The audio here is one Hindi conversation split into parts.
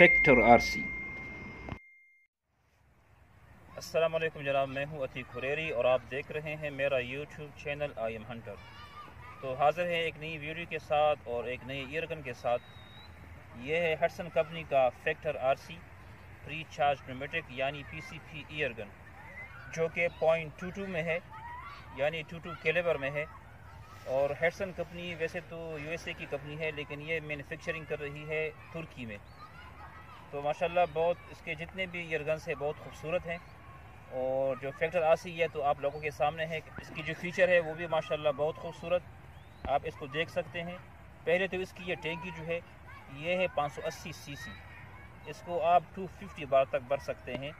Factor RC. अस्सलाम वालेकुम जनाब, मैं हूं अतीक हुरैरी और आप देख रहे हैं मेरा YouTube channel I am Hunter. तो हाज़िर है एक नई वीडियो के साथ और एक नई ईयरगन के साथ। ये है हटसन कंपनी का factor RC pre charge pneumatic यानी पीसीपी ईयरगन, जो कि .22 में है यानी 22 कैलिबर में है। और हटसन कंपनी वैसे तो यूएसए की कंपनी है, लेकिन ये मैन्युफैक्चरिंग कर रही है तुर्की में। तो माशाल्लाह बहुत इसके जितने भी ईयरगन्स हैं बहुत खूबसूरत हैं। और जो फैक्टर आरसी है तो आप लोगों के सामने है, इसकी जो फीचर है वो भी माशाल्लाह बहुत खूबसूरत, आप इसको देख सकते हैं। पहले तो इसकी ये टैंकी जो है ये है 580 सीसी, इसको आप 250 बार तक भर सकते हैं।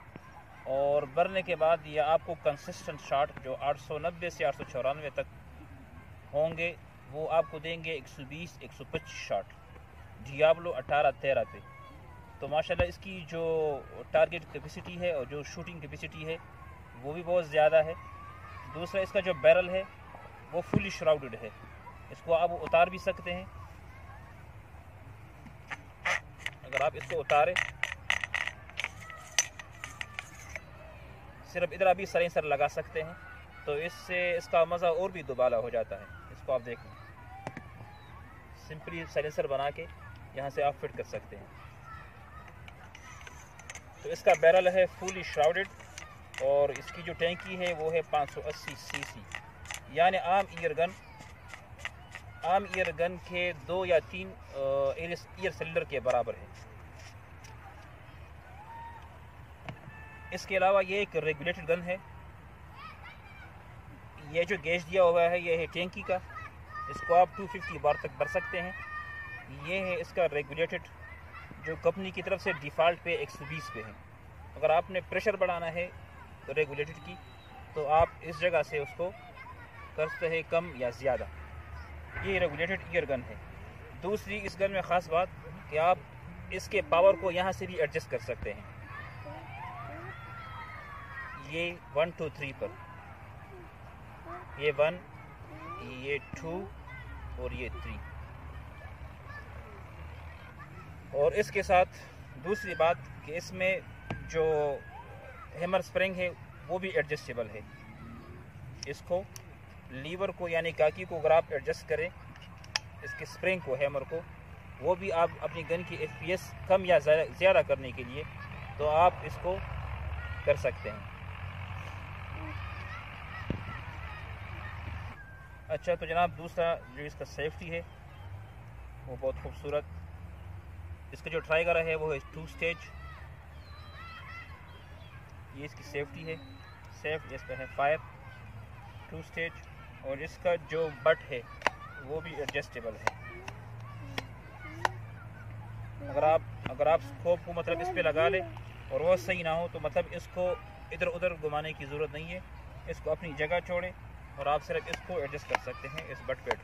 और भरने के बाद ये आपको कंसिस्टेंट शॉट जो 890 से 894 तक होंगे वो आपको देंगे 120-125 शॉट डियाब्लो 18-13 पे। तो माशाल्लाह इसकी जो टारगेट कैपेसिटी है और जो शूटिंग कैपेसिटी है वो भी बहुत ज़्यादा है। दूसरा इसका जो बैरल है वो फुली श्राउडेड है, इसको आप उतार भी सकते हैं। अगर आप इसको उतारें, सिर्फ इधर अभी सलेंसर लगा सकते हैं, तो इससे इसका मज़ा और भी दुबाला हो जाता है। इसको आप देख लें, सिंपली सलेंसर बना के यहाँ से आप फिट कर सकते हैं। तो इसका बैरल है फुली श्राउडेड और इसकी जो टैंकी है वो है 580 सीसी, यानी आम ईयरगन के 2 या 3 एयर सिलेंडर के बराबर है। इसके अलावा ये एक रेगुलेटेड गन है। ये जो गेज दिया हुआ है ये है टैंकी का, इसको आप 250 बार तक भर सकते हैं। ये है इसका रेगुलेटेड, जो कंपनी की तरफ से डिफ़ॉल्ट पे 120 पे है। अगर आपने प्रेशर बढ़ाना है रेगुलेटेड की तो आप इस जगह से उसको करते हैं कम या ज़्यादा। ये रेगुलेटेड ईयरगन है। दूसरी इस गन में ख़ास बात कि आप इसके पावर को यहाँ से भी एडजस्ट कर सकते हैं। ये 1 2 3 पर, ये 1, ये 2 और ये 3। और इसके साथ दूसरी बात कि इसमें जो हैमर स्प्रिंग है वो भी एडजस्टेबल है। इसको लीवर को यानी काकी को अगर आप एडजस्ट करें, इसके स्प्रिंग को, हैमर को, वो भी आप अपनी गन की एफपीएस कम या ज़्यादा करने के लिए तो आप इसको कर सकते हैं। अच्छा, तो जनाब दूसरा जो इसका सेफ्टी है वो बहुत खूबसूरत। इसका जो ट्राइगर है वो है 2 स्टेज, ये इसकी सेफ्टी है। इसका है फायर 2 स्टेज। और इसका जो बट है वो भी एडजस्टेबल है। अगर आप स्कोप को मतलब इस पे लगा ले और वो सही ना हो तो मतलब इसको इधर उधर घुमाने की ज़रूरत नहीं है, इसको अपनी जगह छोड़े और आप सिर्फ इसको एडजस्ट कर सकते हैं इस बट पेड।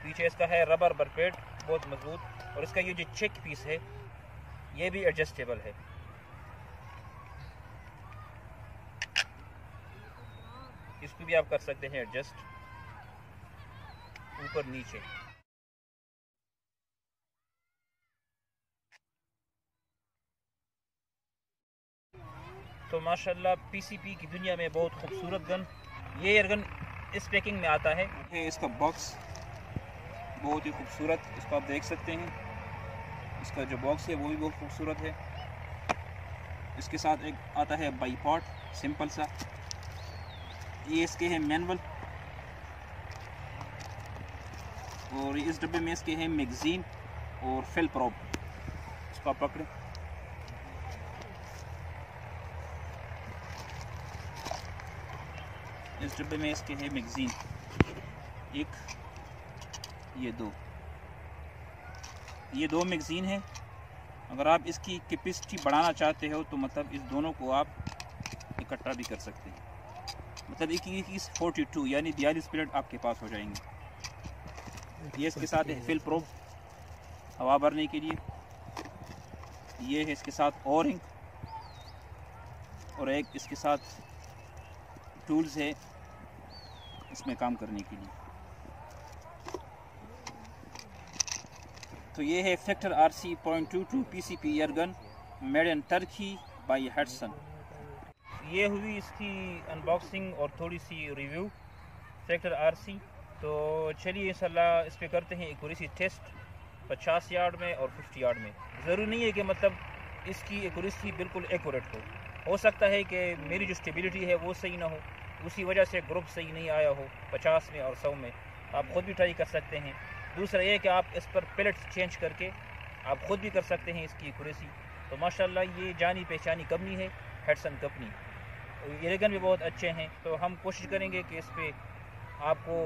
पीछे इसका है रबर बरपेट बहुत मजबूत, और इसका ये जो चेक पीस है ये भी एडजस्टेबल है। इसको भी आप कर सकते हैं एडजस्ट ऊपर नीचे। तो माशाल्लाह पीसीपी की दुनिया में बहुत खूबसूरत गन, ये एयरगन इस पैकिंग में आता है। इसका बॉक्स बहुत ही खूबसूरत, इसको आप देख सकते हैं। इसका जो बॉक्स है वो भी बहुत खूबसूरत है। इसके साथ एक आता है बाईपॉट सिंपल सा, ये इसके है मैनुअल, और इस डब्बे में इसके हैं मैगजीन और फिल प्रॉप। इसको आप पकड़ें, इस डब्बे में इसके है मैगजीन, एक ये दो मैगजीन है। अगर आप इसकी कैपेसिटी बढ़ाना चाहते हो तो मतलब इस दोनों को आप इकट्ठा भी कर सकते हैं, मतलब 42 यानी 42 मिनट आपके पास हो जाएंगे। ये इसके साथ है फिल प्रूफ हवा भरने के लिए, ये है इसके साथ ओरिंग, और एक इसके साथ टूल्स है इसमें काम करने के लिए। तो ये है factor RC.22 PCP airgun made in Turkey by Hudson. ये हुई इसकी अनबॉक्सिंग और थोड़ी सी रिव्यू फैक्टर RC। तो चलिए इंशाल्लाह इस पर करते हैं एक थोड़ी सी टेस्ट 50 यार्ड में और 50 यार्ड में। ज़रूरी नहीं है कि मतलब इसकी एक्यूरेसी बिल्कुल एक्यूरेट हो सकता है कि मेरी जो स्टेबिलिटी है वो सही ना हो, उसी वजह से ग्रुप सही नहीं आया हो 50 में और 100 में। आप ख़ुद भी ट्राई कर सकते हैं। दूसरा ये कि आप इस पर पैलेट्स चेंज करके आप ख़ुद भी कर सकते हैं इसकी एक्यूरेसी। तो माशाल्लाह ये जानी पहचानी कंपनी है हडसन कंपनी। एयरगन भी बहुत अच्छे हैं। तो हम कोशिश करेंगे कि इस पर आपको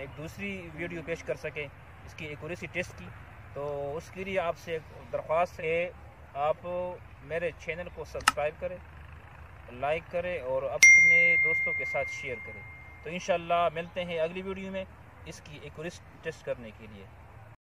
एक दूसरी वीडियो पेश कर सकें इसकी एक्यूरेसी टेस्ट की। तो उसके लिए आपसे एक दरख्वास्त है, आप मेरे चैनल को सब्सक्राइब करें, लाइक करें और अपने दोस्तों के साथ शेयर करें। तो इंशाल्लाह मिलते हैं अगली वीडियो में इसकी एक्यूरेसी टेस्ट करने के लिए।